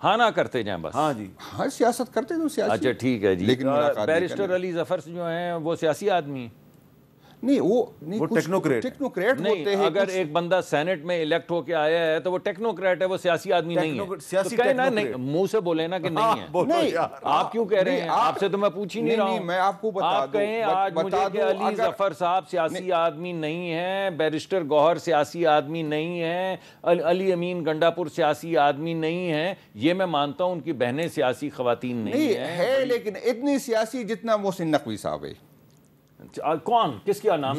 ہاں نہ کرتے جائیں بس. ہاں جی, ہاں سیاست کرتے تو سیاسی. اچھا ٹھیک ہے جی. لیکن بیرسٹر علی ظفر جو ہیں وہ سیاسی آدمی ہیں؟ نہیں وہ ٹیکنوکریٹ ہوتے ہیں. اگر ایک بندہ سینٹ میں الیکٹ ہو کے آیا ہے تو وہ ٹیکنوکریٹ ہے, وہ سیاسی آدمی نہیں ہے. منہ سے بولے نا کہ نہیں ہے. آپ کیوں کہہ رہے ہیں؟ آپ سے تو میں پوچھ ہی نہیں رہا ہوں. میں آپ کو بتا آپ کہیں آج مجھے کہ علی ظفر صاحب سیاسی آدمی نہیں ہیں, بیرسٹر گوہر سیاسی آدمی نہیں ہیں, علی امین گنڈا پور سیاسی آدمی نہیں ہیں. یہ میں مانتا ہوں ان کی بہنیں سیاسی خواتین نہیں ہیں, لیکن اتنی سیاسی جتنا محسن نقوی صاحب ہے. کون کس کا نام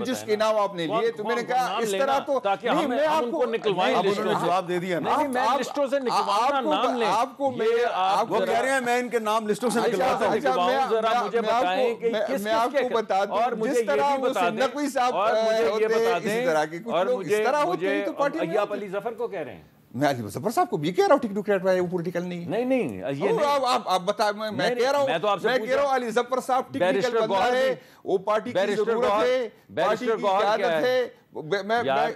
جس کے نام آپ نے لیے, تو میں نے کہا اس طرح تو تاکہ ہم ان کو نکلوائیں. جواب دے دیا نا, میں لسٹوں سے نکلوانا نام لیں. وہ کہہ رہے ہیں میں ان کے نام لسٹوں سے نکلواتا ہوں. ذرا مجھے بتائیں کہ کس میں آپ کو بتا دوں, اور مجھے یہ بھی بتا دیں, اور مجھے یہ بتا دیں, اور مجھے ایاب علی ظفر کو کہہ رہے ہیں. میں علی ظفر صاحب کو بھی کہہ رہا ہوں ٹیکنوکریٹ ہے, وہ پولیٹیکل نہیں ہے. نہیں یہ آپ بتائیں. میں کہہ رہا ہوں علی ظفر صاحب ٹیکنیکل بندہ ہے, وہ پارٹی کی ضرورت ہے, پارٹی کی قیادت ہے.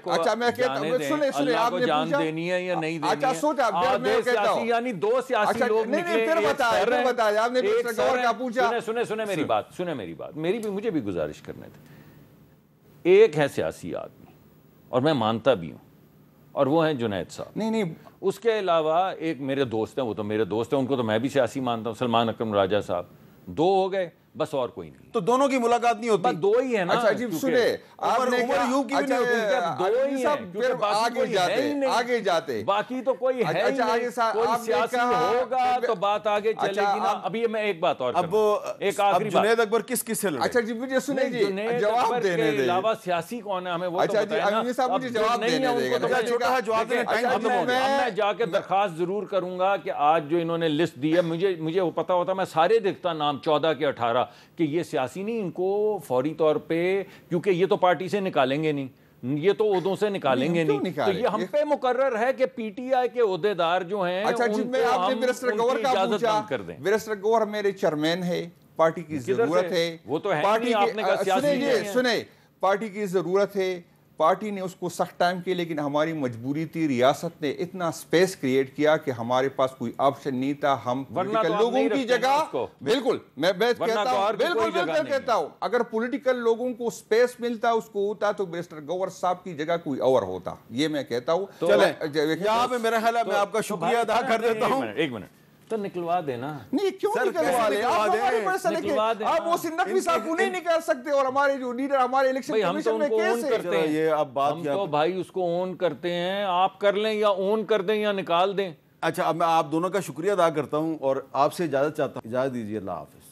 اچھا میں کہتا ہوں, سنیں آپ نے جان دینی ہے یا نہیں دینی ہے. اچھا سوچا میں کہتا ہوں, یعنی دو سیاسی لوگ نکلے. پھر بتائیں آپ نے گور کا پوچھا. سنیں میری بات, مجھے بھی گزارش کرنے تھے. ایک ہے سیاسی آدمی اور میں مانتا بھی ہوں, اور وہ ہیں جنید صاحب. نہیں اس کے علاوہ ایک میرے دوست ہیں, وہ تو میرے دوست ہیں, ان کو تو میں بھی سیاسی مانتا ہوں, سلمان اکرم راجہ صاحب. دو ہو گئے بس, اور کوئی نہیں. تو دونوں کی ملاقات نہیں ہوتی, بس دو ہی ہے نا. اچھا جی سنے, آپ نے عمر ایوب کی بھی نہیں ہوتی. دو ہی ہیں, آگے جاتے باقی تو کوئی ہے ہی نہیں. کوئی سیاسی ہوگا تو بات آگے چلے گی نا. ابھی میں ایک بات اور اب ایک آخری بات, جنید اکبر کس سے لڑے؟ اچھا جی مجھے سنیں جی, جواب دینے دیں. علاوہ سیاسی کون ہے ہمیں وہ تو بتائیں نا. امین صاحب مجھے جواب دینے دیں. چھوٹا ہے جواب دینے, ٹائم ختم ہو گیا. میں جا کے درخواست ضرور کروں گا کہ آج جو انہوں نے لسٹ دی ہے, مجھے وہ پتا ہوتا, میں سارے دیکھتا نام 14 کے 18 کہ یہ سیاسی نہیں, ان کو فوری طور پہ, کیونکہ یہ تو پارٹی سے نکالیں گے نہیں, یہ تو عہدوں سے نکالیں گے نہیں, تو یہ ہم پہ مقرر ہے کہ پی ٹی آئی کے عہدیدار جو ہیں اچھا جی میں آپ نے بیرسٹر گوہر کا پوچھا. بیرسٹر گوہر میرے چیئرمین ہے, پارٹی کی ضرورت ہے. وہ تو ہے نہیں, آپ نے کہا سیاسی نہیں ہے. سنیں, پارٹی کی ضرورت ہے, پارٹی نے اس کو سخت ٹائم کیا, لیکن ہماری مجبوری تھی. ریاست نے اتنا سپیس کریٹ کیا کہ ہمارے پاس کوئی آپشن نہیں تھا. ہم پولیٹیکل لوگوں کی جگہ, بالکل میں کہتا ہوں, اگر پولیٹیکل لوگوں کو سپیس ملتا, اس کو ہوتا, تو بیرسٹر گوہر صاحب کی جگہ کوئی اور ہوتا. یہ میں کہتا ہوں. چلیں یہاں پہ میرا خیال ہے میں آپ کا شکریہ ادا کر دیتا ہوں. ایک منٹ تو نکلوا دینا. نہیں کیوں نکلوا لیں, آپ وہ نقوی صاحب کو نہیں نکال سکتے, اور ہمارے جو لیڈر ہمارے الیکشن کمیشن میں کیسے. یہ اب بات ہم تو بھائی اس کو اون کرتے ہیں, آپ کر لیں یا اون کر دیں یا نکال دیں. اچھا اب میں آپ دونوں کا شکریہ ادا کرتا ہوں اور آپ سے اجازت چاہتا ہوں. اجازت دیجیے, اللہ حافظ.